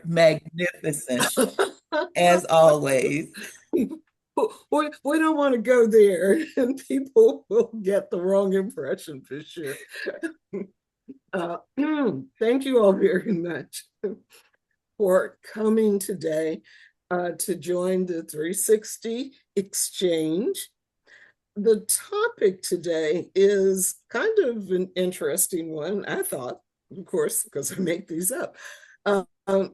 magnificent as always. We don't want to go there, and people will get the wrong impression for sure. Uh, thank you all very much for coming today to join the 360 Exchange. The topic today is kind of an interesting one, I thought, of course, because I make these up.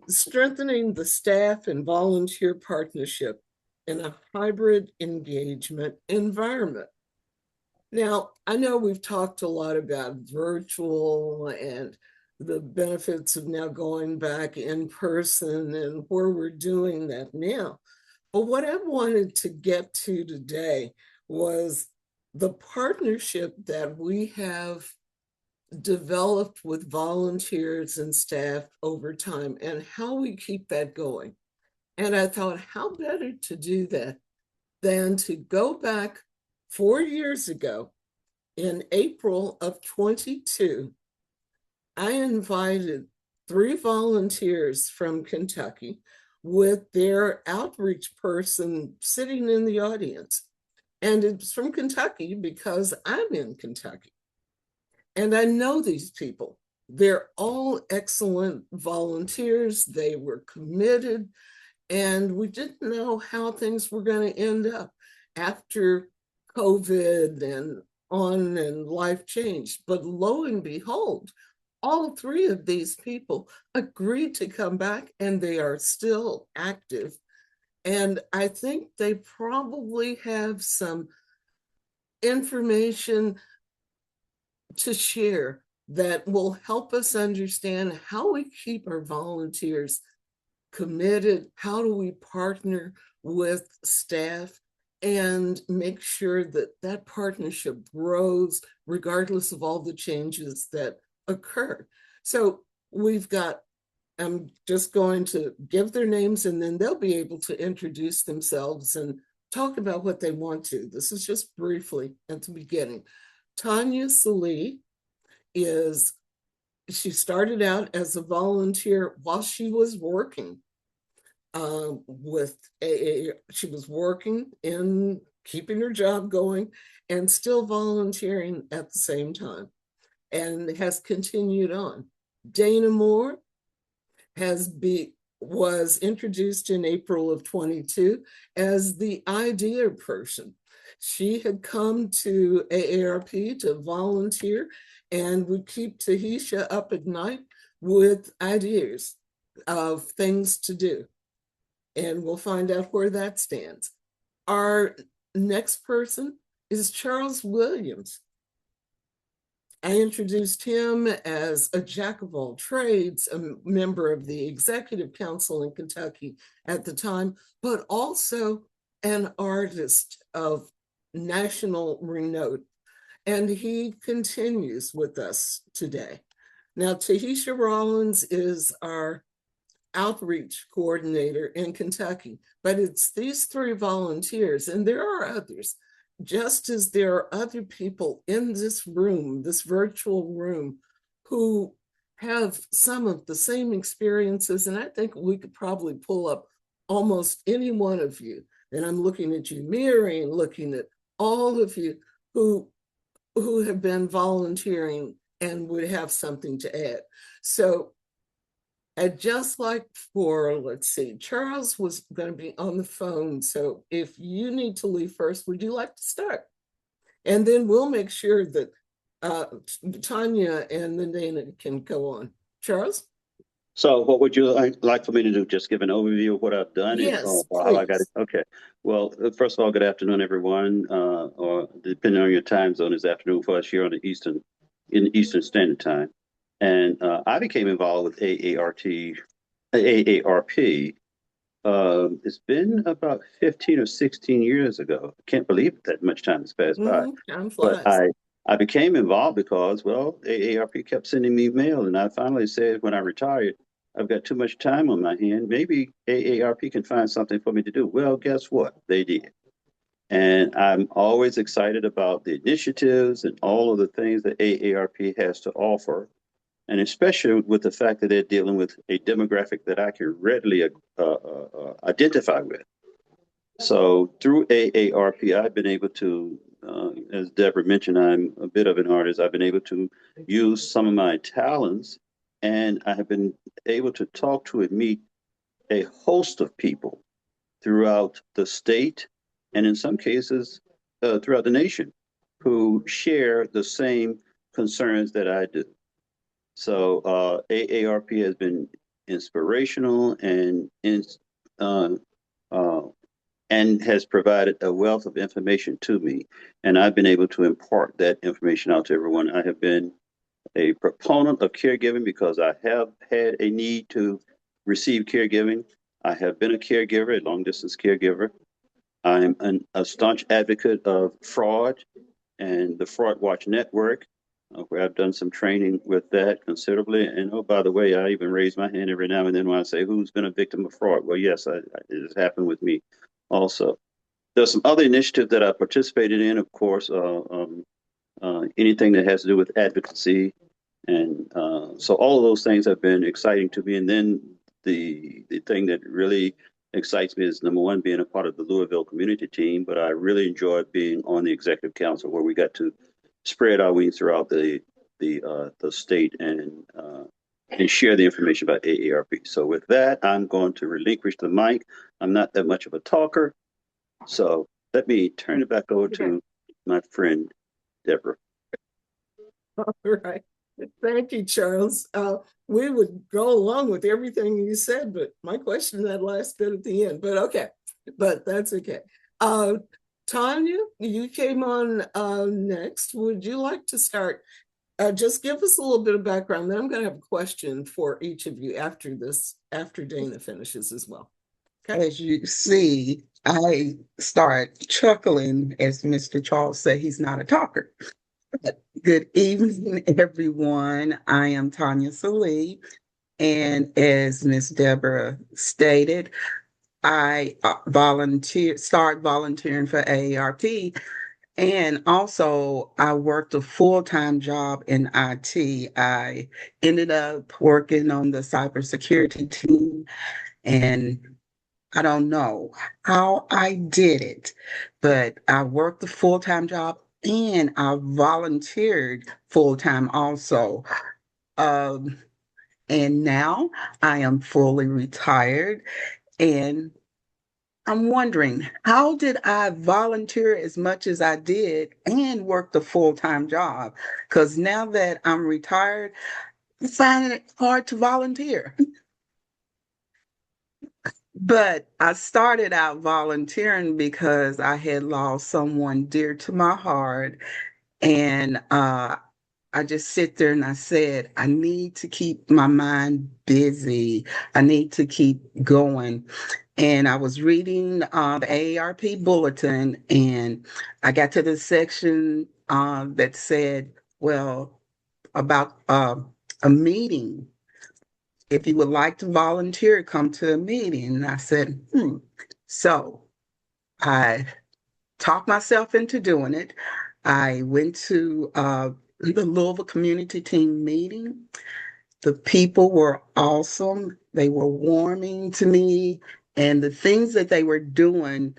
Strengthening the staff and volunteer partnership in a hybrid engagement environment. Now, I know we've talked a lot about virtual and the benefits of now going back in person and where we're doing that now. But what I wanted to get to today was the partnership that we have developed with volunteers and staff over time and how we keep that going. And I thought, how better to do that than to go back 4 years ago in April of 22. I invited 3 volunteers from Kentucky with their outreach person sitting in the audience. And it's from Kentucky because I'm in Kentucky. And I know these people. They're all excellent volunteers. They were committed. And we didn't know how things were going to end up after COVID and on and life changed. But lo and behold, all 3 of these people agreed to come back and they are still active. And I think they probably have some information to share that will help us understand how we keep our volunteers committed, how do we partner with staff and make sure that that partnership grows regardless of all the changes that occur. So we've got, I'm just going to give their names and then they'll be able to introduce themselves and talk about what they want to. This is just briefly at the beginning. Tanya Salih she started out as a volunteer while she was working with AA. She was working in keeping her job going and still volunteering at the same time and has continued on. Dana Moore was introduced in April of 22 as the idea person. She had come to AARP to volunteer and would keep Tahisha up at night with ideas of things to do. And we'll find out where that stands. Our next person is Charles Williams. I introduced him as a jack of all trades, a member of the Executive Council in Kentucky at the time, but also an artist of national renown. And he continues with us today. Now, Tahisha Rollins is our outreach coordinator in Kentucky, but it's these 3 volunteers, and there are others, just as there are other people in this room, this virtual room, who have some of the same experiences. And I think we could probably pull up almost any one of you. And I'm looking at you, Mary, and looking at all of you who have been volunteering and would have something to add. So I'd just like for, let's see, Charles was going to be on the phone. So if you need to leave first, would you like to start? And then we'll make sure that Tanya and then Dana can go on. Charles? So what would you like for me to do? Just give an overview of what I've done and Yes, how I got it? please. Okay. Well, first of all, good afternoon, everyone. Or depending on your time zone, this afternoon for us here on in the Eastern Standard Time. And I became involved with AARP. It's been about 15 or 16 years ago. I can't believe that much time has passed by. Time But flies. I became involved because, well, AARP kept sending me mail, and I finally said when I retired, I've got too much time on my hand. Maybe AARP can find something for me to do. Well, guess what? They did. And I'm always excited about the initiatives and all of the things that AARP has to offer. and especially with the fact that they're dealing with a demographic that I can readily identify with. So through AARP, I've been able to, as Deborah mentioned, I'm a bit of an artist. I've been able to use some of my talents, and I have been able to talk to and meet a host of people throughout the state, and in some cases, throughout the nation, who share the same concerns that I do. So AARP has been inspirational uh, uh, and has provided a wealth of information to me, and I've been able to impart that information out to everyone. I have been a proponent of caregiving because I have had a need to receive caregiving. I have been a caregiver, a long distance caregiver. I'm a staunch advocate of fraud and the Fraud Watch Network, where I've done some training with that considerably. And oh, by the way, I even raise my hand every now and then when I say, who's been a victim of fraud? Well, yes, it has happened with me also. There's some other initiatives that I participated in, of course, anything that has to do with advocacy. And so all of those things have been exciting to me. And then the thing that really excites me is number one, being a part of the Louisville community team, but I really enjoyed being on the executive council where we got to spread our wings throughout the state and share the information about AARP. So with that, I'm going to relinquish the mic. I'm not that much of a talker, so let me turn it back over to my friend Deborah. All right. Thank you, Charles. We would go along with everything you said, but my question that last bit at the end, but okay, but that's okay. Tanya, you came on next. Would you like to start? Just give us a little bit of background. Then I'm going to have a question for each of you after this, after Dana finishes as well. Okay. As you see, I start chuckling as Mr. Charles said he's not a talker. Good evening, everyone. I am Tanya Salih, and as Miss Deborah stated, I start volunteering for AARP, and also I worked a full-time job in IT. I ended up working on the cybersecurity team, and I don't know how I did it, but I worked a full-time job and I volunteered full-time also. Um, and now I am fully retired, and I'm wondering, how did I volunteer as much as I did and work the full-time job? Because now that I'm retired, I find it hard to volunteer. But I started out volunteering because I had lost someone dear to my heart. And I just sit there and I said, I need to keep my mind busy. I need to keep going. And I was reading the AARP bulletin, and I got to the section that said, well, about a meeting. If you would like to volunteer, come to a meeting. And I said, So I talked myself into doing it. I went to the Louisville Community Team meeting. The people were awesome. They were warming to me, and the things that they were doing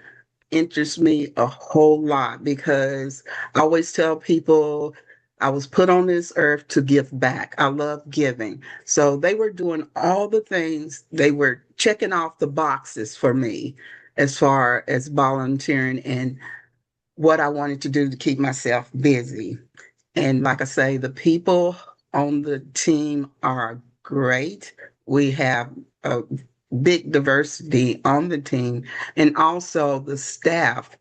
interests me a whole lot because I always tell people I was put on this earth to give back. I love giving. So they were doing all the things, they were checking off the boxes for me as far as volunteering and what I wanted to do to keep myself busy. And like I say, the people on the team are great. We have a big diversity on the team, and also the staff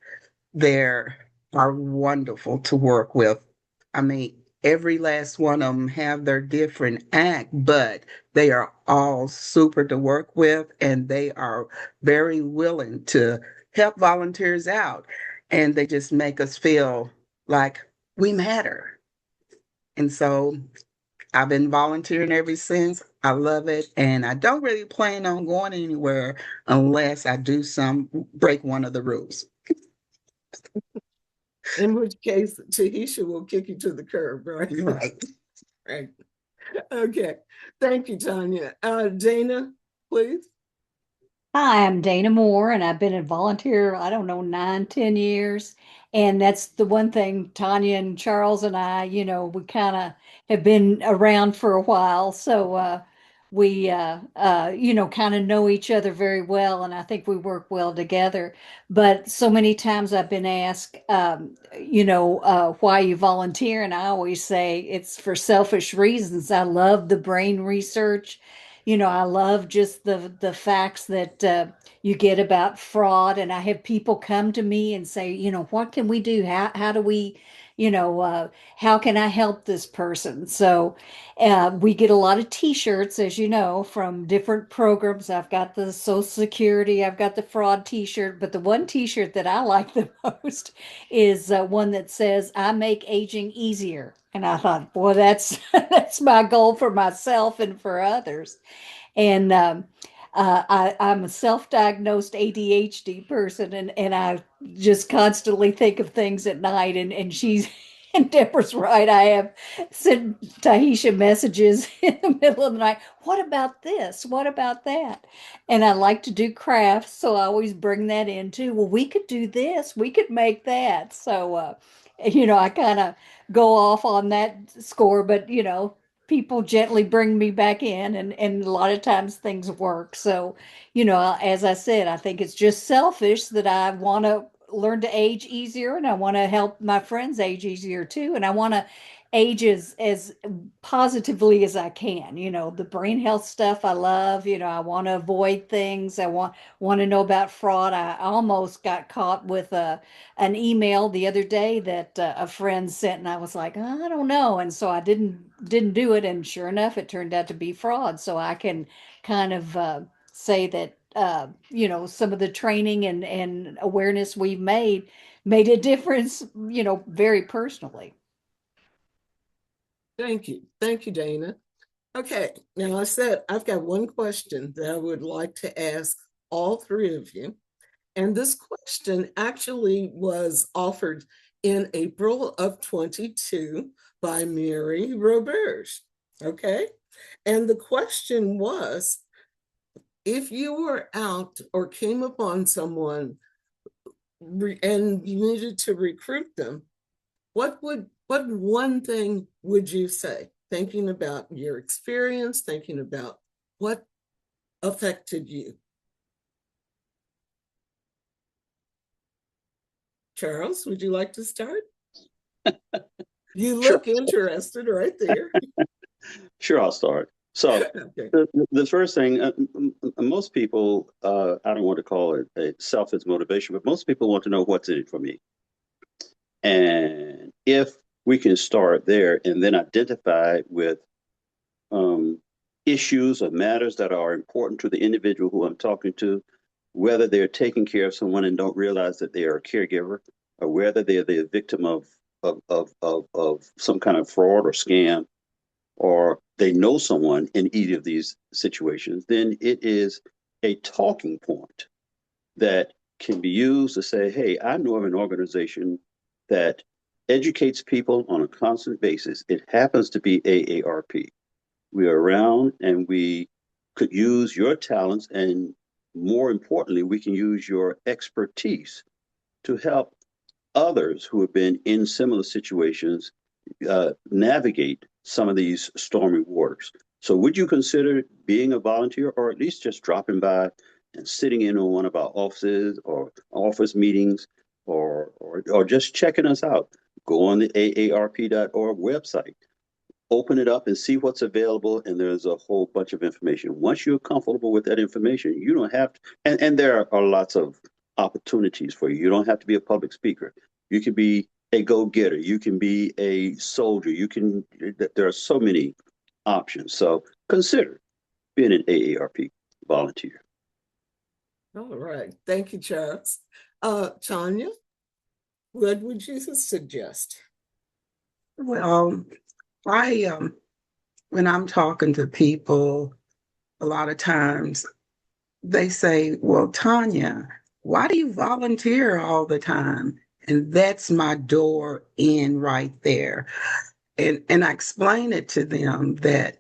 there are wonderful to work with. I mean, every last one of them have their different act, but they are all super to work with, and they are very willing to help volunteers out. And they just make us feel like we matter. And so I've been volunteering ever since. I love it. And I don't really plan on going anywhere unless I do break one of the rules. In which case, Tahisha will kick you to the curb, right? Right. Right. Okay. Thank you, Tanya. Dana, please. Hi, I'm Dana Moore, and I've been a volunteer, I don't know, 9, 10 years. And that's the one thing Tanya and Charles and I, we kind of have been around for a while. So we, kind of know each other very well, and I think we work well together. But so many times I've been asked, why you volunteer, and I always say it's for selfish reasons. I love the brain research. I love just the facts that you get about fraud, and I have people come to me and say, what can we do? How do we, how can I help this person? So we get a lot of T-shirts, as you know, from different programs. I've got the Social Security, I've got the fraud T-shirt, but the one T-shirt that I like the most is one that says, "I make aging easier." And I thought, boy, that's that's my goal for myself and for others. And I'm a self-diagnosed ADHD person, and I just constantly think of things at night. And she's and Deborah's right. I have sent Tahisha messages in the middle of the night. What about this? What about that? And I like to do crafts, so I always bring that in too. Well, we could do this. We could make that. So, I kind of go off on that score, but people gently bring me back in, and a lot of times things work. So as I said, I think it's just selfish that I want to learn to age easier, and I want to help my friends age easier too, and I want to age as positively as I can. The brain health stuff I love. I want to avoid things. I want to know about fraud. I almost got caught with an email the other day that a friend sent, and I was like, I don't know, and so I didn't do it, and sure enough, it turned out to be fraud. So I can kind of say that some of the training and awareness we've made a difference, very personally. Thank you. Thank you, Dana. Okay, now I said I've got one question that I would like to ask all three of you. And this question actually was offered in April of 22 by Mary Roberge. Okay. And the question was, if you were out or came upon someone and you needed to recruit them, what one thing would you say? Thinking about your experience, thinking about what affected you. Charles, would you like to start? You look Sure. interested right there. Sure, I'll start. So Okay. the first thing, most people, I don't want to call it a selfish motivation, but most people want to know what's in it for me. And if we can start there and then identify with issues or matters that are important to the individual who I'm talking to, whether they're taking care of someone and don't realize that they are a caregiver, or whether they're the victim of some kind of fraud or scam, or they know someone in either of these situations, then it is a talking point that can be used to say, hey, I know of an organization that educates people on a constant basis. It happens to be AARP. We are around and we could use your talents, and more importantly, we can use your expertise to help others who have been in similar situations navigate some of these stormy waters. So, would you consider being a volunteer, or at least just dropping by and sitting in on one of our offices or office meetings, or just checking us out? Go on the aarp.org website, open it up and see what's available, and there's a whole bunch of information. Once you're comfortable with that information, you don't have to, and there are lots of opportunities for you. You don't have to be a public speaker. You can be a go-getter. You can be a soldier. There are so many options. So consider being an AARP volunteer. All right. Thank you, Charles. Tanya, what would you suggest? Well, I when I'm talking to people, a lot of times they say, "Well, Tanya, why do you volunteer all the time?" And that's my door in right there. And I explain it to them that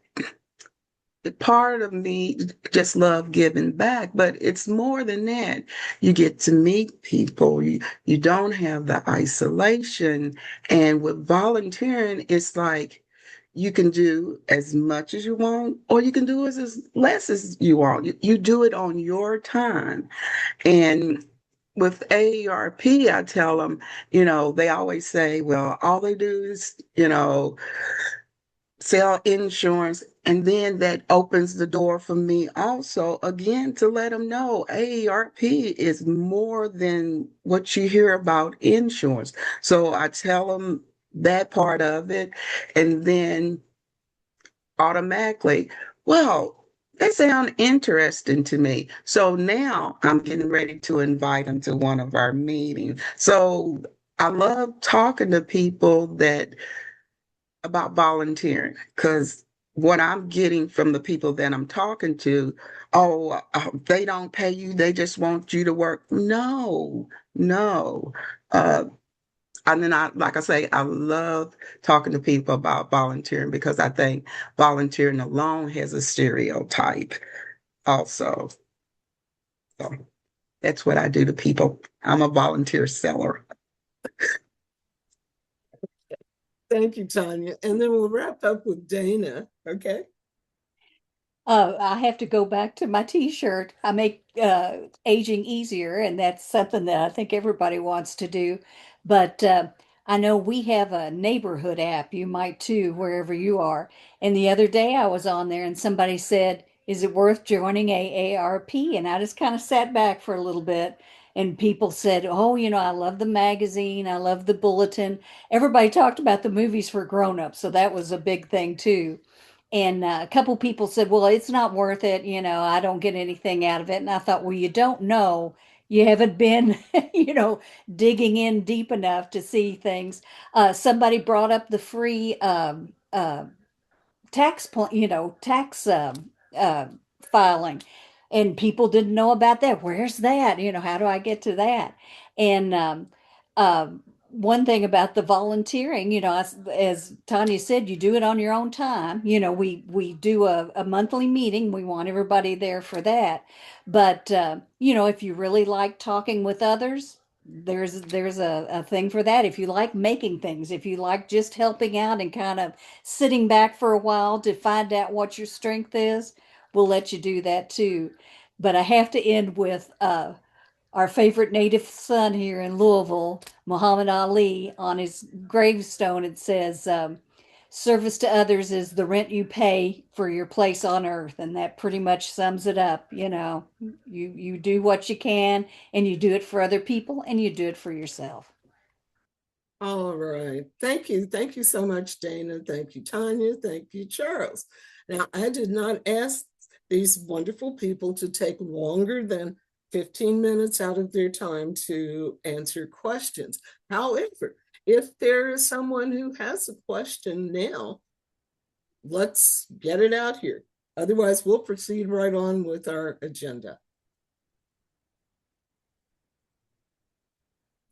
part of me just love giving back, but it's more than that. You get to meet people. You don't have the isolation. And with volunteering, it's like you can do as much as you want, or you can do as less as you want. You do it on your time. And with AARP, I tell them, they always say, well, all they do is, sell insurance. And then that opens the door for me also, again, to let them know AARP is more than what you hear about insurance. So I tell them that part of it. And then automatically, well, they sound interesting to me. So now I'm getting ready to invite them to one of our meetings. So I love talking to people that about volunteering, because what I'm getting from the people that I'm talking to, oh, they don't pay you, they just want you to work. No, no. Uh, and then like I say, I love talking to people about volunteering, because I think volunteering alone has a stereotype also. So that's what I do to people. I'm a volunteer seller. Thank you, Tanya. And then we'll wrap up with Dana. Okay. I have to go back to my t-shirt. I make aging easier, and that's something that I think everybody wants to do. But I know we have a neighborhood app. You might too, wherever you are. And the other day I was on there and somebody said, "Is it worth joining AARP?" And I just kind of sat back for a little bit. And people said, "Oh, I love the magazine. I love the bulletin." Everybody talked about the movies for grown-ups, so that was a big thing too. And a couple people said, "Well, it's not worth it. I don't get anything out of it." And I thought, well, you don't know. You haven't been, digging in deep enough to see things. Somebody brought up the free tax uh, filing, and people didn't know about that. Where's that? How do I get to that? And one thing about the volunteering, as Tanya said, you do it on your own time. We do a monthly meeting. We want everybody there for that. But if you really like talking with others, there's a thing for that. If you like making things, if you like just helping out and kind of sitting back for a while to find out what your strength is, we'll let you do that too. But I have to end with our favorite native son here in Louisville, Muhammad Ali. On his gravestone, it says, "Service to others is the rent you pay for your place on earth." And that pretty much sums it up. You do what you can, and you do it for other people, and you do it for yourself. All right. Thank you. Thank you so much, Dana. Thank you, Tanya. Thank you, Charles. Now, I did not ask these wonderful people to take longer than 15 minutes out of their time to answer questions. However, if there is someone who has a question now, let's get it out here. Otherwise, we'll proceed right on with our agenda.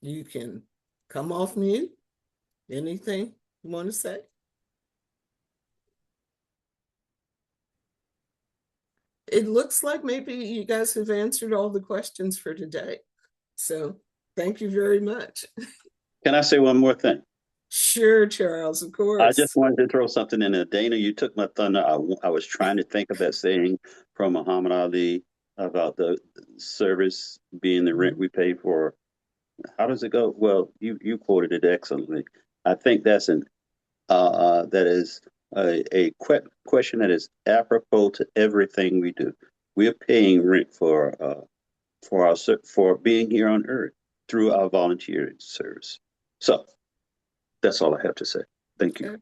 You can come off mute. Anything you want to say? It looks like maybe you guys have answered all the questions for today. So thank you very much. Can I say one more thing? Sure, Charles, of I course. just wanted to throw something in there. Dana, you took my thunder. I was trying to think of that saying from Muhammad Ali about the service being the rent we pay for. How does it go? Well, you quoted it excellently. I think that is a question that is apropos to everything we do. We're paying rent for being here on Earth through our volunteer service. So that's all I have to say. Thank you. Okay.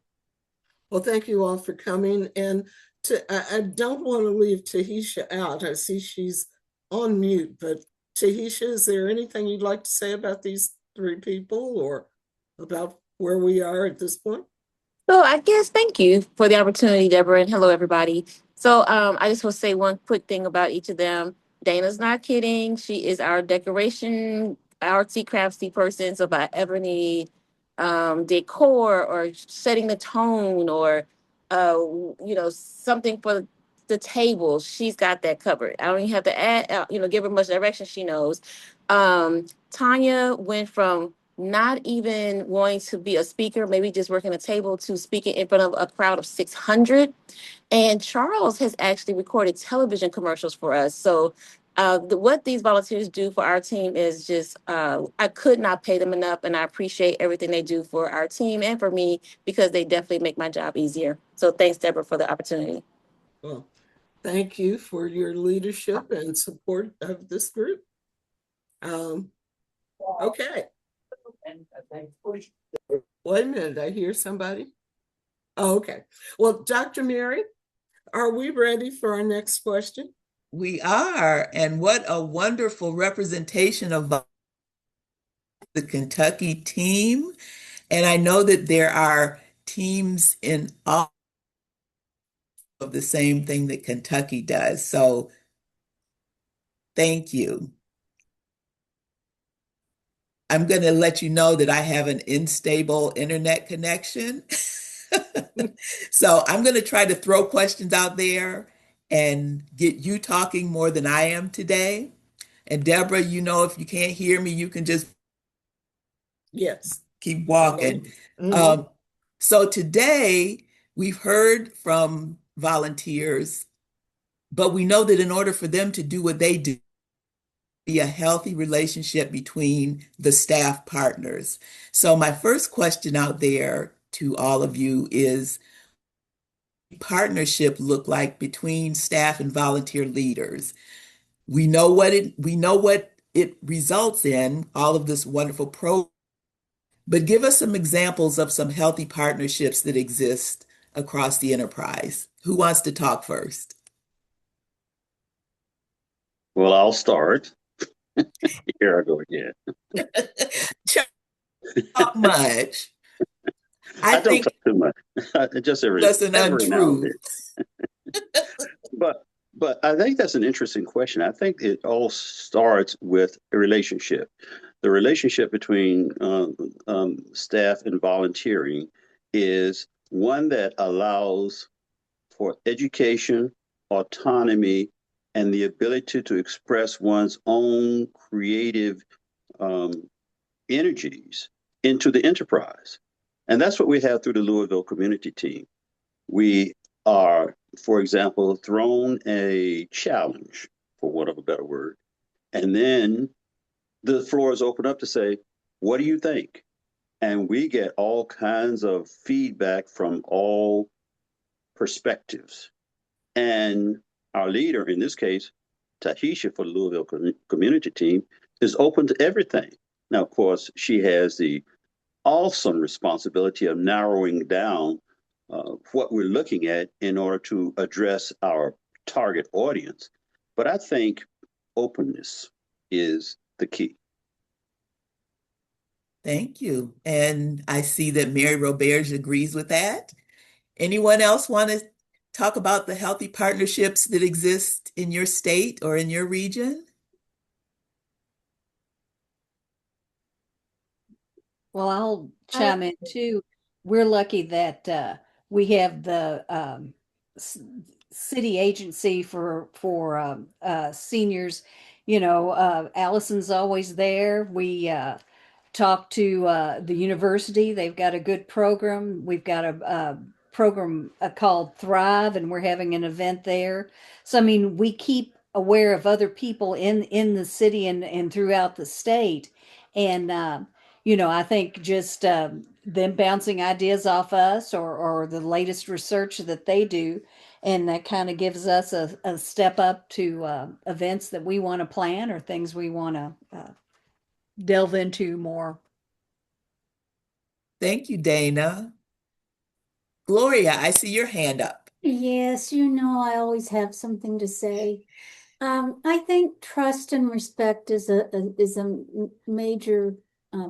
Well, thank you all for coming. And I don't want to leave Tahisha out. I see she's on mute, but Tahisha, is there anything you'd like to say about these three people or about where we are at this point? So I guess thank you for the opportunity, Deborah, and hello everybody. So I just want to say one quick thing about each of them. Dana's not kidding. She is our decoration, artsy craftsy person. So if I ever need decor or setting the tone or something for the table, she's got that covered. I don't even have to add, give her much direction. She knows. Tanya went from not even wanting to be a speaker, maybe just working a table, to speaking in front of a crowd of 600. And Charles has actually recorded television commercials for us. So what these volunteers do for our team is just, I could not pay them enough. And I appreciate everything they do for our team and for me, because they definitely make my job easier. So thanks, Deborah, for the opportunity. Well, thank you for your leadership and support of this group. Okay. Wait a minute, I hear somebody. Oh, okay. Well, Dr. Mary, are we ready for our next question? We are, and what a wonderful representation of the Kentucky team. And I know that there are teams in all of the same thing that Kentucky does. So thank you. I'm going to let you know that I have an unstable internet connection. So I'm going to try to throw questions out there and get you talking more than I am today. And Deborah, if you can't hear me, you can just Yes. keep walking. Mhm. So today we've heard from volunteers, but we know that in order for them to do what they do, be a healthy relationship between the staff partners. So my first question out there to all of you is, partnership look like between staff and volunteer leaders? We know what it results in, all of this wonderful but give us some examples of some healthy partnerships that exist across the enterprise. Who wants to talk first? Well, I'll start. Here I go again. Talk much. I I don't talk think too much. Just that's an every now and untruth. then. But I think that's an interesting question. I think it all starts with a relationship. The relationship between staff and volunteering is one that allows for education, autonomy, and the ability to express one's own creative um, energies into the enterprise. And that's what we have through the Louisville Community Team. We are, for example, thrown a challenge, for want of a better word, and then the floor is open up to say, what do you think? And we get all kinds of feedback from all perspectives. And our leader, in this case, Tahisha for the Louisville Community Team, is open to everything. Now, of course, she has the awesome responsibility of narrowing down what we're looking at in order to address our target audience. But I think openness is the key. Thank you. And I see that Mary Roberge agrees with that. Anyone else want to talk about the healthy partnerships that exist in your state or in your region? Well, I'll chime in too. We're lucky that we have the city agency for seniors. Allison's always there. We talk to the university. They've got a good program. We've got a program called Thrive, and we're having an event there. So, I mean, we keep aware of other people in the city and throughout the state. And, I think just them bouncing ideas off us or the latest research that they do. And that kind of gives us a step up to events that we want to plan or things we want to delve into more. Thank you, Dana. Gloria, I see your hand up. Yes, I always have something to say. I think trust and respect is a major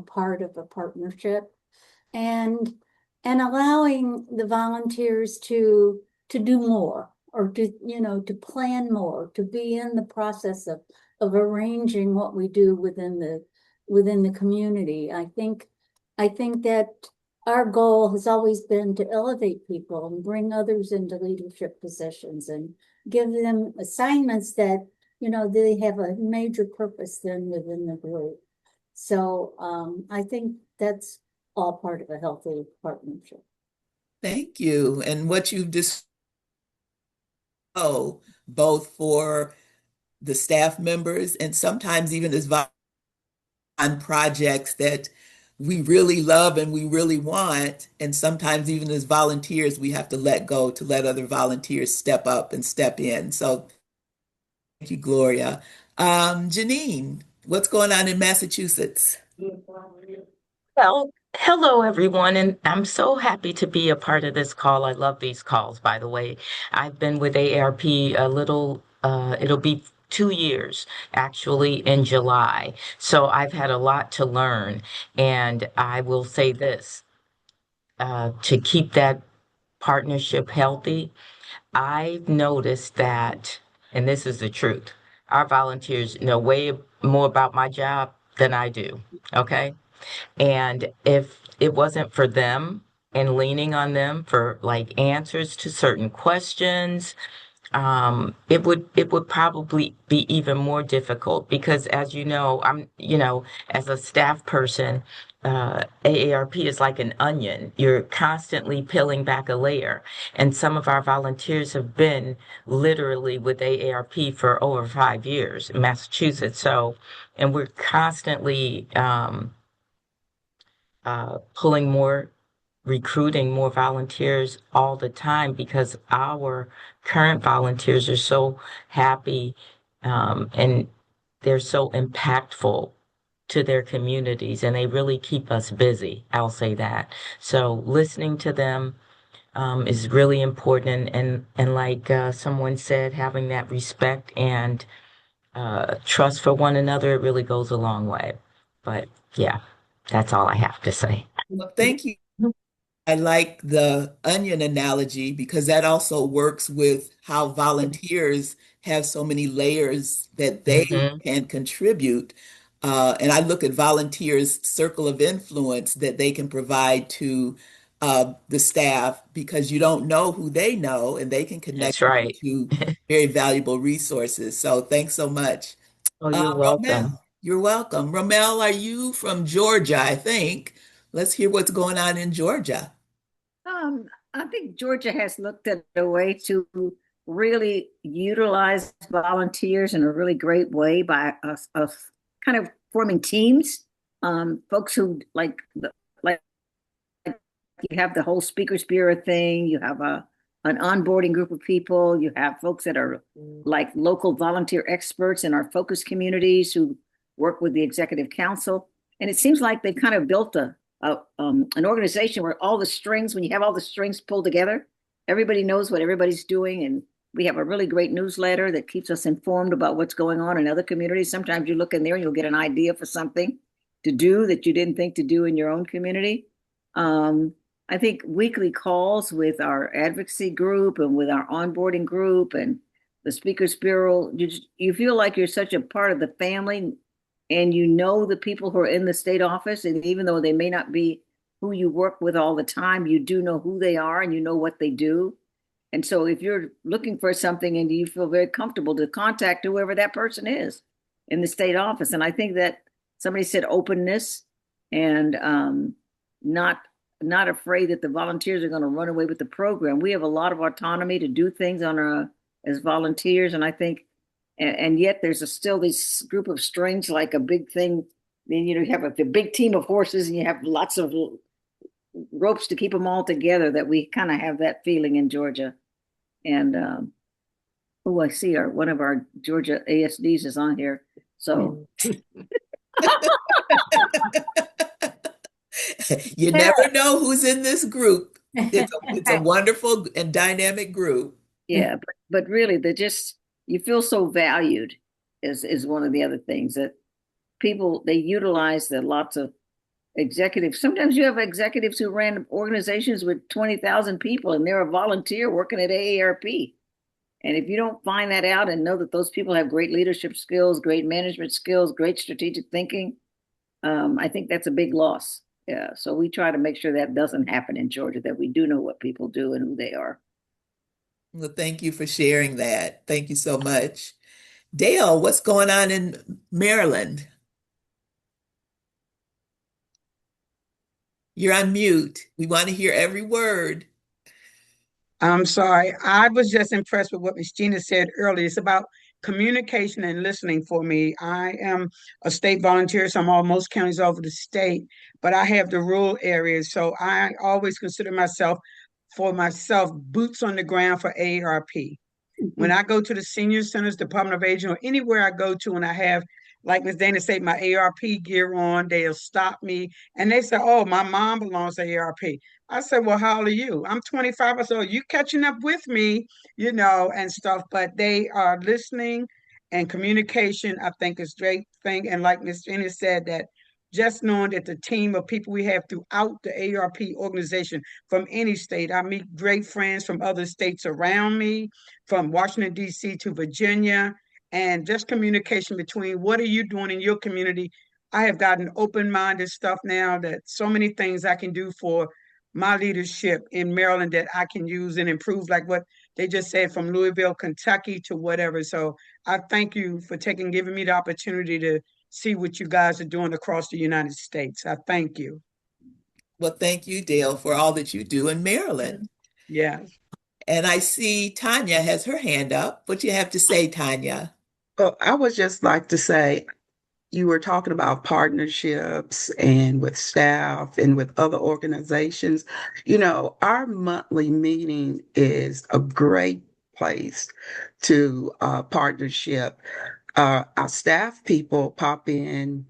part of a partnership, and allowing the volunteers to do more or to plan more, to be in the process of arranging what we do within the community. I think that our goal has always been to elevate people and bring others into leadership positions give them assignments that, they have a major purpose then within the group. So I think that's all part of a healthy partnership. Thank you. And what you've just both for the staff members and sometimes even as on projects that we really love and we really want. And sometimes even as volunteers, we have to let go to let other volunteers step up and step in. So thank you, Gloria. Janine, what's going on in Massachusetts? Well, hello everyone, and I'm so happy to be a part of this call. I love these calls, by the way. I've been with AARP a little, it'll be 2 years actually in July. So I've had a lot to learn. And I will say this, to keep that partnership healthy, I've noticed that, and this is the truth, our volunteers know way more about my job than I do. Okay. And if it wasn't for them and leaning on them for like answers to certain questions, it would probably be even more difficult because, as you know, as a staff person, AARP is like an onion. You're constantly peeling back a layer. And some of our volunteers have been literally with AARP for over 5 years in Massachusetts. So, and we're constantly pulling more, recruiting more volunteers all the time because our current volunteers are so happy and they're so impactful to their communities and they really keep us busy. I'll say that. So listening to them is really important and like someone said, having that respect and trust for one another, it really goes a long way. But yeah, that's all I have to say. Well, thank you. I like the onion analogy because that also works with how volunteers have so many layers that they Hmm. can contribute. And I look at volunteers' circle of influence that they can provide to the staff because you don't know who they know and they can connect That's right. you to very valuable resources. So thanks so much. Oh, you're welcome. Romel, you're welcome. Romel, are you from Georgia, I think? Let's hear what's going on in Georgia. I think Georgia has looked at a way to really utilize volunteers in a really great way by us kind of forming teams. Folks who like you have the whole speakers bureau thing. You have an onboarding group of people. You have folks that are like local volunteer experts in our focus communities who work with the executive council. And it seems like they've kind of built an organization where all the strings, when you have all the strings pulled together, everybody knows what everybody's doing. And we have a really great newsletter that keeps us informed about what's going on in other communities. Sometimes you look in there and you'll get an idea for something to do that you didn't think to do in your own community. Um, I think weekly calls with our advocacy group and with our onboarding group and the Speakers Bureau, you feel like you're such a part of the family and you know the people who are in the state office. And even though they may not be who you work with all the time, you do know who they are and you know what they do. And so if you're looking for something and you feel very comfortable to contact whoever that person is in the state office. And I think that somebody said openness and not not afraid that the volunteers are going to run away with the program. We have a lot of autonomy to do things on our as volunteers, and I think, and yet there's still this group of strings like a big thing. Then you have a big team of horses, and you have lots of ropes to keep them all together. That we kind of have that feeling in Georgia, and oh, I see one of our Georgia ASDs is on here, so. You never know who's in this group. It's a wonderful and dynamic group. Yeah, but really, you feel so valued is one of the other things that people they utilize the lots of executives. Sometimes you have executives who ran organizations with 20,000 people and they're a volunteer working at AARP. And if you don't find that out and know that those people have great leadership skills, great management skills, great strategic thinking, I think that's a big loss. Yeah, so we try to make sure that doesn't happen in Georgia, that we do know what people do and who they are. Well, thank you for sharing that. Thank you so much. Dale, what's going on in Maryland? You're on mute. We want to hear every word. I'm sorry. I was just impressed with what Miss Gina said earlier. It's about communication and listening for me. I am a state volunteer, so I'm on most counties over the state, but I have the rural areas. So I always consider myself, for myself, boots on the ground for AARP. When I go to the senior centers, Department of Aging, or anywhere I go to and I have, like Ms. Dana said, my ARP gear on, they'll stop me and they say, "Oh, my mom belongs to ARP." I said, "Well, how old are you?" "I'm 25." I said, "Oh, you catching up with me, and stuff." But they are listening, and communication, I think, is a great thing. And like Ms. Jenny said, that just knowing that the team of people we have throughout the ARP organization from any state, I meet great friends from other states around me, from Washington, D.C. to Virginia, and just communication between what are you doing in your community. I have gotten open-minded stuff now, that so many things I can do for my leadership in Maryland that I can use and improve, like what they just said, from Louisville, Kentucky to whatever. So I thank you for giving me the opportunity to see what you guys are doing across the United States. I thank you. Well, thank you, Dale, for all that you do in Maryland. Yeah. And I see Tanya has her hand up. What do you have to say, Tanya? Well, I would just like to say, you were talking about partnerships and with staff and with other organizations. Our monthly meeting is a great place to partnership. Our staff people pop in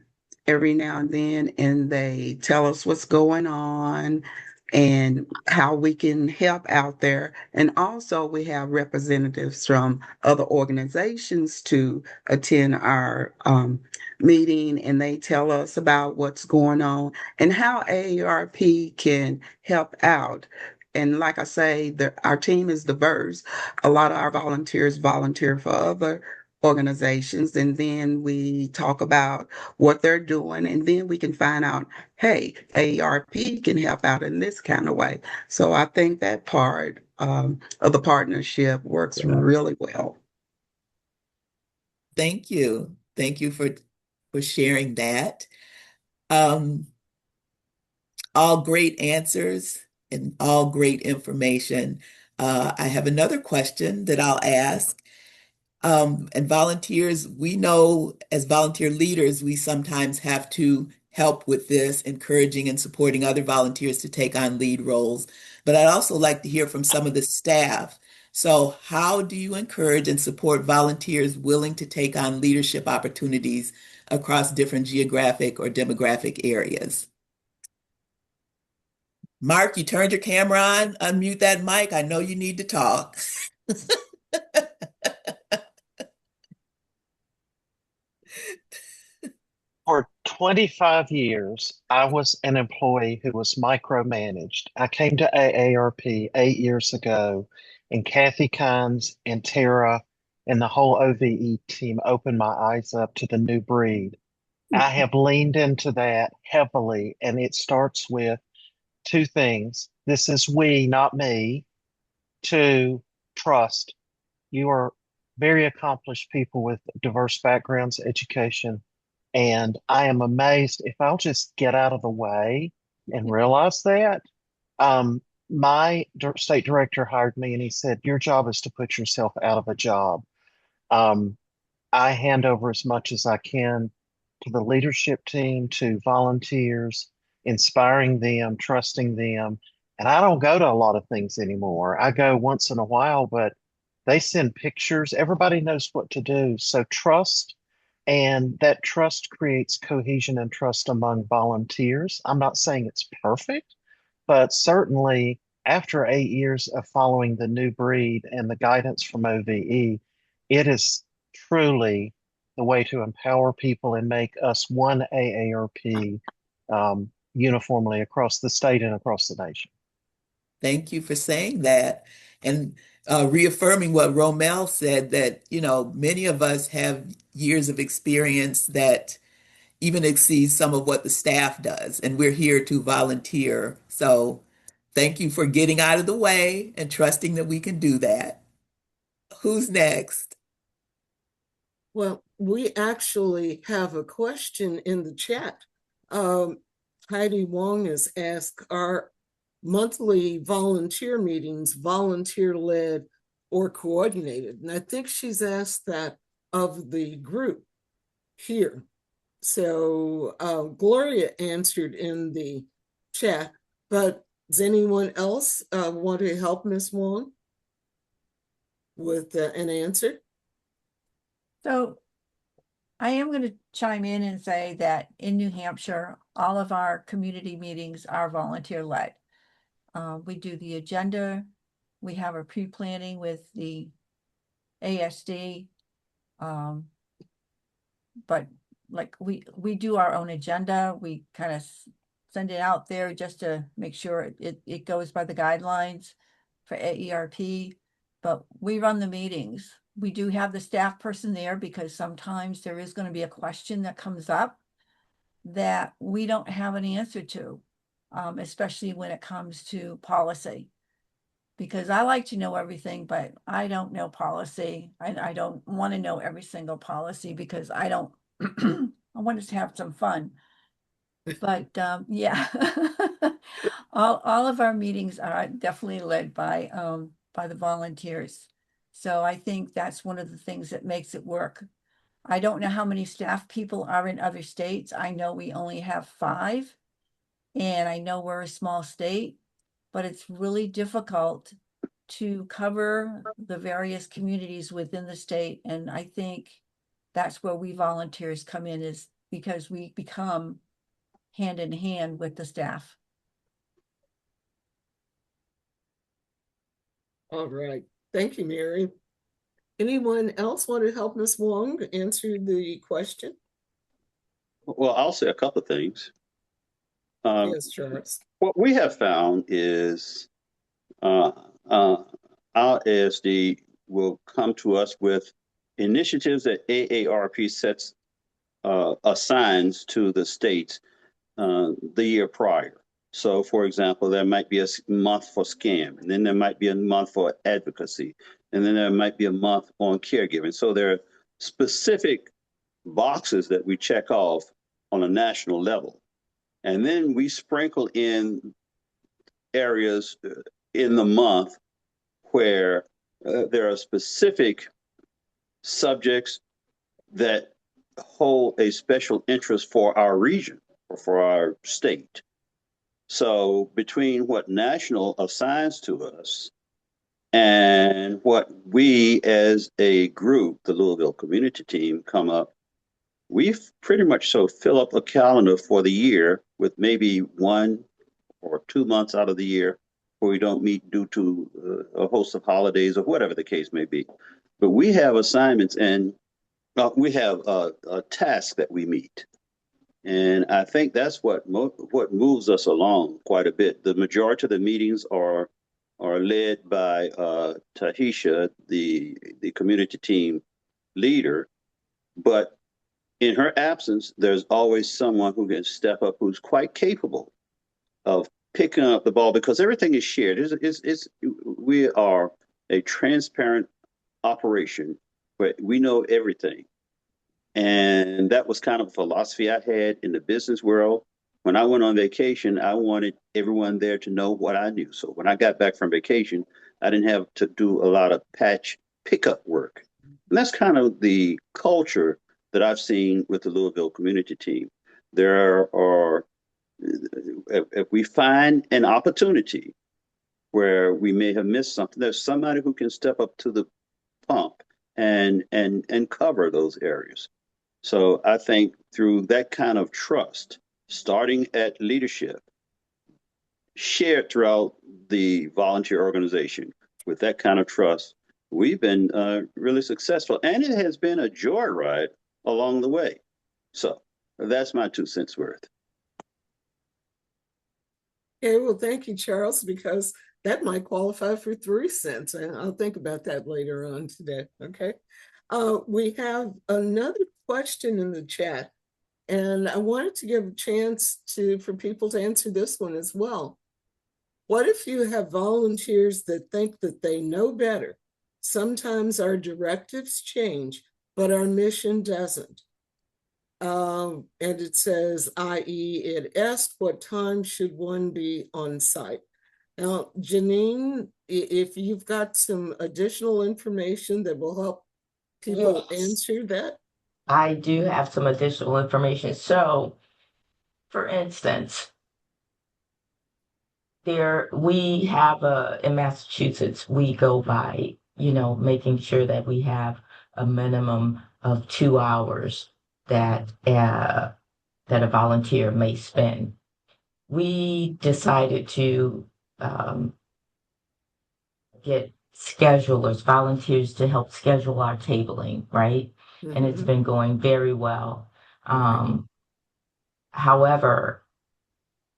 every now and then and they tell us what's going on and how we can help out there. And also, we have representatives from other organizations to attend our meeting, and they tell us about what's going on and how AARP can help out. And like I say, our team is diverse. A lot of our volunteers volunteer for other organizations, and then we talk about what they're doing, and then we can find out, hey, AARP can help out in this kind of way. So I think that part of the partnership works really well. Thank you. Thank you for sharing that. Um, all great answers and all great information. I have another question that I'll ask. And volunteers, we know as volunteer leaders, we sometimes have to help with this, encouraging and supporting other volunteers to take on lead roles. But I'd also like to hear from some of the staff. So, how do you encourage and support volunteers willing to take on leadership opportunities across different geographic or demographic areas? Mark, you turned your camera on. Unmute that mic. I know you need to talk. For 25 years, I was an employee who was micromanaged. I came to AARP 8 years ago, and Kathy Kynes and Tara and the whole OVE team opened my eyes up to the new breed. I have leaned into that heavily, and it starts with two things. This is we, not me. Two, trust. You are very accomplished people with diverse backgrounds, education, and I am amazed if I'll just get out of the way and realize that. Um, my state director hired me and he said, "Your job is to put yourself out of a job." Um, I hand over as much as I can to the leadership team, to volunteers, inspiring them, trusting them. And I don't go to a lot of things anymore. I go once in a while, but they send pictures. Everybody knows what to do. So trust, and that trust creates cohesion and trust among volunteers. I'm not saying it's perfect, but certainly after 8 years of following the new breed and the guidance from OVE, it is truly the way to empower people and make us one AARP uniformly across the state and across the nation. Thank you for saying that and reaffirming what Romel said that, many of us have years of experience that even exceeds some of what the staff does, and we're here to volunteer. So thank you for getting out of the way and trusting that we can do that. who's next? Well, we actually have a question in the chat. Heidi Wong has asked, are monthly volunteer meetings volunteer-led or coordinated? And I think she's asked that of the group here. So Gloria answered in the chat, but does anyone else want to help Ms. Wong with an answer? So I am going to chime in and say that in New Hampshire, all of our community meetings are volunteer-led. We do the agenda. We have a pre-planning with the ASD. But like we do our own agenda. We kind of send it out there just to make sure it goes by the guidelines for AARP. But we run the meetings. We do have the staff person there because sometimes there is going to be a question that comes up that we don't have an answer to, especially when it comes to policy. Because I like to know everything, but I don't know policy. I don't want to know every single policy because I don't, I want us to have some fun. But yeah, all of our meetings are definitely led by the volunteers. So I think that's one of the things that makes it work. I don't know how many staff people are in other states. I know we only have 5, and I know we're a small state, but it's really difficult to cover the various communities within the state. And I think that's where we volunteers come in, is because we become hand in hand with the staff. All right. Thank you, Mary. Anyone else want to help Ms. Wong answer the question? Well, I'll say a couple of things. Yes, Charles. What we have found is our ASD will come to us with initiatives that AARP assigns to the states the year prior. So, for example, there might be a month for SCAM, and then there might be a month for advocacy, and then there might be a month on caregiving. So there are specific boxes that we check off on a national level. And then we sprinkle in areas in the month where there are specific subjects that hold a special interest for our region or for our state. So between what national assigns to us and what we as a group, the Louisville community team, come up, we pretty much so fill up a calendar for the year with maybe 1 or 2 months out of the year where we don't meet due to a host of holidays or whatever the case may be. But we have assignments and we have a task that we meet. And I think that's what moves us along quite a bit. The majority of the meetings are led by Tahisha, the community team leader. But in her absence, there's always someone who can step up who's quite capable of picking up the ball because everything is shared. We are a transparent operation where we know everything. And that was kind of a philosophy I had in the business world. When I went on vacation, I wanted everyone there to know what I knew. So when I got back from vacation, I didn't have to do a lot of patch pickup work. And that's kind of the culture that I've seen with the Louisville community team. There are, if we find an opportunity where we may have missed something, there's somebody who can step up to the pump and cover those areas. So I think through that kind of trust, starting at leadership, shared throughout the volunteer organization, with that kind of trust, we've been really successful. And it has been a joyride along the way. So that's my 2 cents worth. Okay, well, thank you, Charles, because that might qualify for 3 cents. And I'll think about that later on today, okay? We have another question in the chat, and I wanted to give a chance for people to answer this one as well. What if you have volunteers that think that they know better Sometimes our directives change, but our mission doesn't. And it says, i.e., it asked what time should one be on site. Now, Janine, if you've got some additional information that will help people answer that. I do have some additional information. So, for instance, we have in Massachusetts, we go by, making sure that we have a minimum of 2 hours that a volunteer may spend. We decided to get schedulers, volunteers to help schedule our tabling, right? And it's been going very well. However,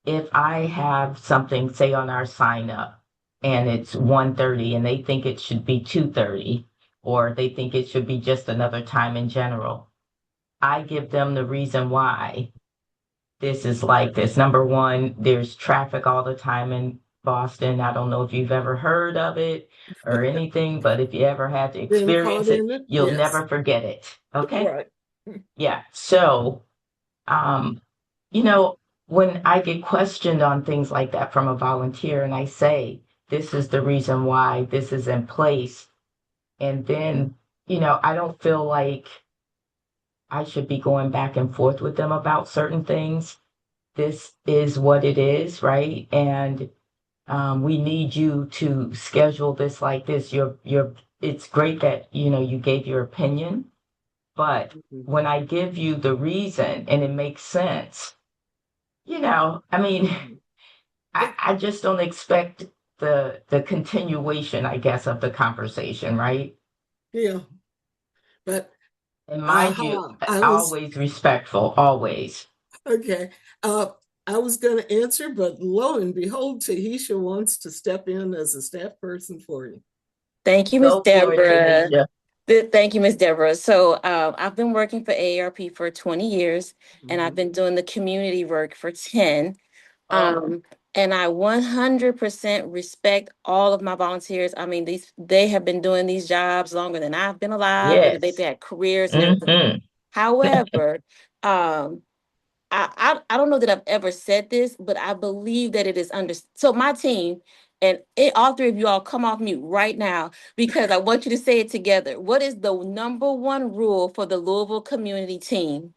if I have something, say on our sign up, and it's 1:30 and they think it should be 2:30, or they think it should be just another time in general, I give them the reason why this is like this. Number one, there's traffic all the time in Boston. I don't know if you've ever heard of it or anything, but if you ever had to Been caught experience it, in it? you'll Yes. never forget it. Okay? Right. Yeah. So, you know, when I get questioned on things like that from a volunteer and I say, this is the reason why this is in place, and then, I don't feel like I should be going back and forth with them about certain things. This is what it is, right? And we need you to schedule this like this. It's great that, you gave your opinion, but when I give you the reason and it makes sense, I mean, I just don't expect the continuation, I guess, of the conversation, right? Yeah. But And mind you, I was always respectful, always. okay. I was going to answer, but lo and behold, Tahisha wants to step in as a staff person for you. Thank you, Ms. Go for it, Deborah. Tanisha. Thank you, Ms. Deborah. So I've been working for AARP for 20 years, and I've been doing the community work for 10. And I 100% respect all of my volunteers. I mean, they have been doing these jobs longer than I've been alive. They've Yes. had careers and everything. However, I don't know that I've ever said this, but I believe that it is under. So my team and all three of you all come off mute right now because I want you to say it together. What is the number one rule for the Louisville community team?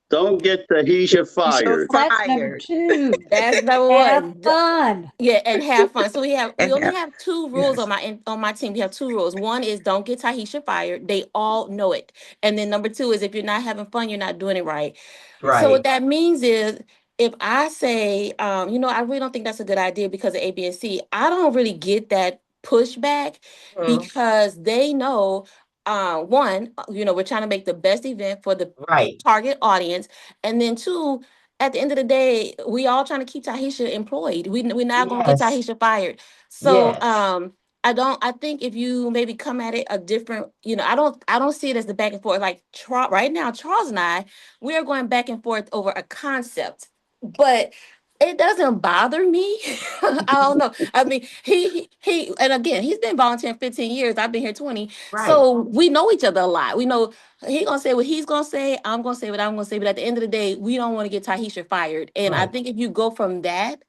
Don't get Tahisha fired. That's number two. That's number Have one. fun. Yeah, and have fun. So we only have- have two rules yes. on my team. We have two rules. One is don't get Tahisha fired. They all know it. And then number two is if you're not having fun, you're not doing it right. So what Right. that means is if I say, I really don't think that's a good idea because of A, B, and C, I don't really get that pushback because they know, one, we're trying to make the best event for the Right. target audience. And then two, at the end of the day, we all trying to keep Tahisha employed. We're not going to get Yes. Tahisha fired. So, Yes. I think if you maybe come at it a different, I don't see it as the back and forth. Like right now, Charles and I, we are going back and forth over a concept, but it doesn't bother me. I don't know. I mean, and again, he's been volunteering 15 years. I've been here 20. Right. So we know each other a lot. We know he gonna say what he's gonna say. I'm gonna say what I'm gonna say. But at the end of the day, we don't want to get Tahisha fired. And I Right. think if you go from that,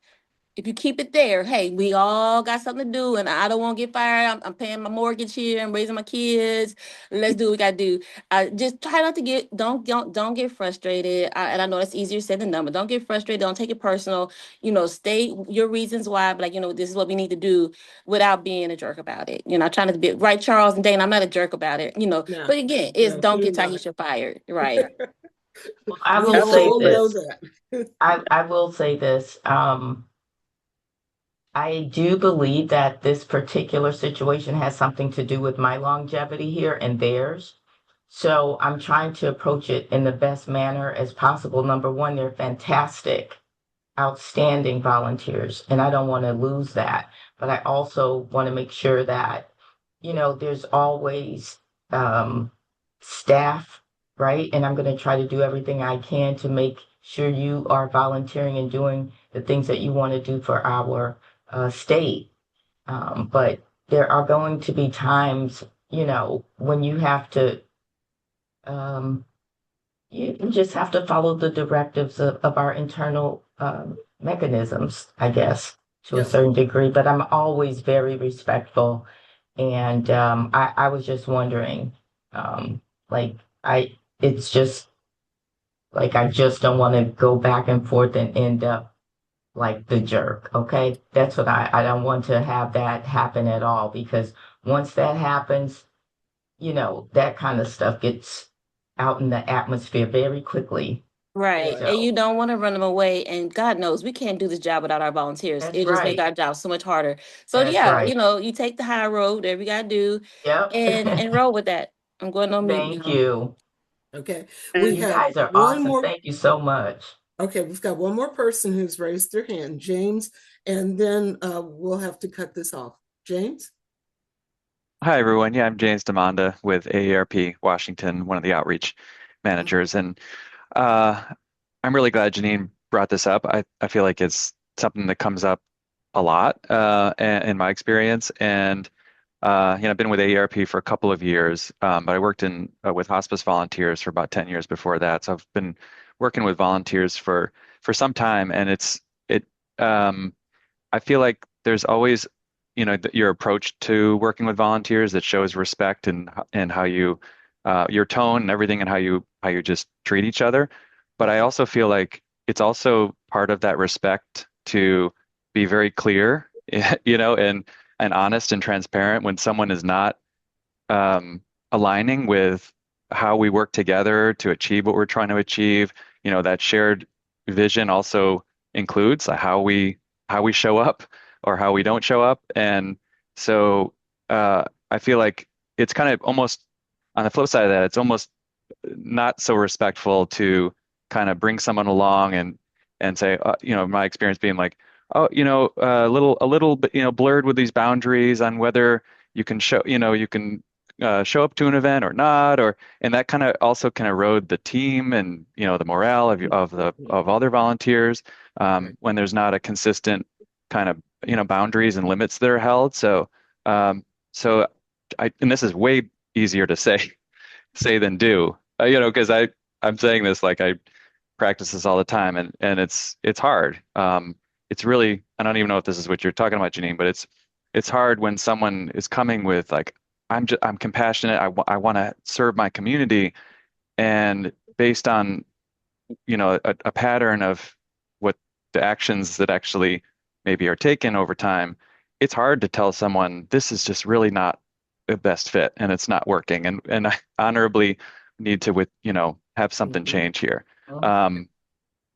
if you keep it there, hey, we all got something to do, and I don't want to get fired. I'm paying my mortgage here. I'm raising my kids. Let's do what we got to do. Just try not to don't get frustrated. And I know that's easier said than done, but don't get frustrated. Don't take it personal. State your reasons why. But this is what we need to do without being a jerk about it. Trying to be right, Charles and Dane. I'm not a jerk about it. No, But again, it's no, don't you're get not. Tahisha fired. Right. Well, I We will say all know this. that. I will say this. I do believe that this particular situation has something to do with my longevity here and theirs. So I'm trying to approach it in the best manner as possible. Number one, they're fantastic, outstanding volunteers, and I don't want to lose that. But I also want to make sure that, there's always staff, right? And I'm going to try to do everything I can to make sure you are volunteering and doing the things that you want to do for our state. But there are going to be times when you have to, um, you just have to follow the directives of our internal mechanisms, I guess, to a Yep. certain degree. But I'm always very respectful. And I was just wondering, like, it's just like, I just don't want to go back and forth and end up like the jerk. Okay. That's what I don't want to have that happen at all, because once that happens, that kind of stuff gets out in the atmosphere very quickly. Right. Right. And So you don't want to run them away. And God knows we can't do this job without our volunteers. that's It just make right. our job so much harder. So That's yeah, right. you take the high road, whatever you gotta do, Yep. and roll with that. I'm going on mute Thank now. you. Okay. We And You have guys are one awesome. more. Thank you so much. Okay, we've got one more person who's raised their hand, James, and then we'll have to cut this off. James? Hi, everyone. Yeah, I'm James Demanda with AARP Washington, one of the outreach managers. And uh, I'm really glad Janine brought this up. I feel like it's something that comes up a lot in my experience. And I've been with AARP for a couple of years, but I worked in with hospice volunteers for about 10 years before that. So I've been working with volunteers for some time, and it I feel like there's always, your approach to working with volunteers that shows respect and how you, your tone and everything, and how you just treat each other. But I also feel like it's also part of that respect to be very clear, and honest and transparent when someone is not aligning with how we work together to achieve what we're trying to achieve. That shared vision also includes how we show up or how we don't show up. And so I feel like it's kind of almost on the flip side of that, it's almost not so respectful to kind of bring someone along and say, my experience being like, oh, a little bit, blurred with these boundaries on whether you can show up to an event or not, and that kind of also can erode the team and the morale of other volunteers when there's not a consistent kind of boundaries and limits that are held. So and this is way easier to say than do, because I'm saying this like I practice this all the time, and it's hard. It's really, I don't even know if this is what you're talking about, Janine, but it's hard when someone is coming with like, I'm compassionate. I want to serve my community, and based on a pattern of what the actions that actually maybe are taken over time, it's hard to tell someone this is just really not the best fit and it's not working, and I honorably need to have something Mhm. change here. Um,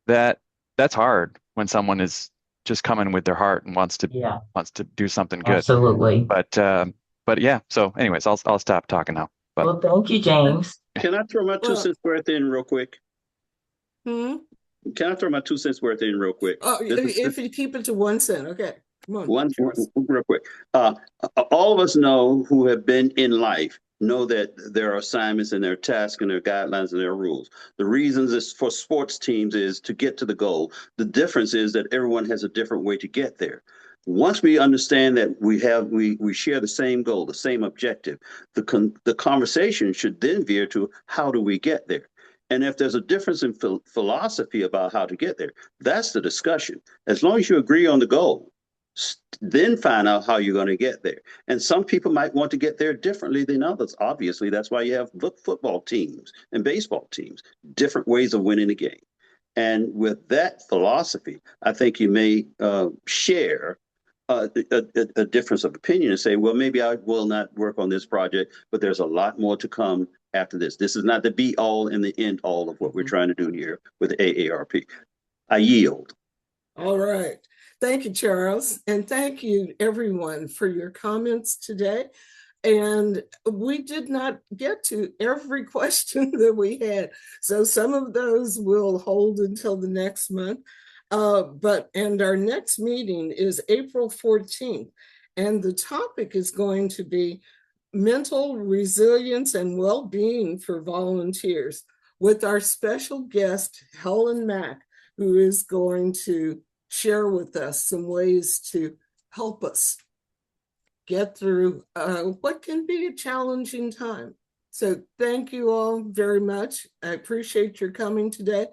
that that's hard when someone is just coming with their heart and Yeah, wants to do something good. absolutely. But yeah. So, anyways, I'll stop talking now. But Well, thank you, James. can I throw my two Well, cents worth in real quick? hmm? Can I throw my 2 cents worth in real quick? If you keep it to 1 cent, okay. Come on, One Charles. real quick. Uh, all of us know who have been in life know that there are assignments and there are tasks and there are guidelines and there are rules. The reasons is for sports teams is to get to the goal. The difference is that everyone has a different way to get there. Once we understand that we share the same goal, the same objective, the conversation should then veer to how do we get there. And if there's a difference in philosophy about how to get there, that's the discussion. As long as you agree on the goal, then find out how you're going to get there. And some people might want to get there differently than others. Obviously, that's why you have football teams and baseball teams, different ways of winning the game. And with that philosophy, I think you may share a difference of opinion and say, well, maybe I will not work on this project, but there's a lot more to come after this. This is not the be all and the end all of what we're trying to do here with AARP. I yield. All right. Thank you, Charles. And thank you, everyone, for your comments today. And we did not get to every question that we had. So some of those will hold until the next month. And our next meeting is April 14th. And the topic is going to be mental resilience and well-being for volunteers with our special guest, Helen Mack, who is going to share with us some ways to help us get through what can be a challenging time. So thank you all very much. I appreciate your coming today.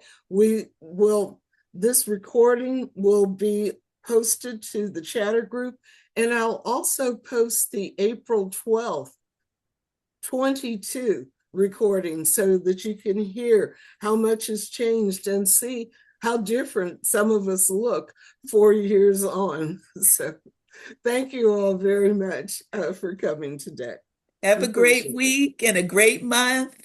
This recording will be posted to the chatter group, and I'll also post the April 12th, 22 recording so that you can hear how much has changed and see how different some of us look 4 years on. So thank you all very much for coming today. Have a great week and a great month.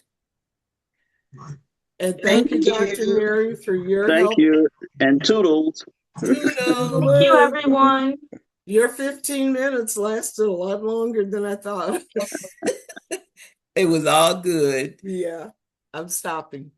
And thank you, Dr. Mary, for your Thank help. you. And toodles. Toodles. Thank you, everyone. Your 15 minutes lasted a lot longer than I thought. It was all good. Yeah, I'm stopping.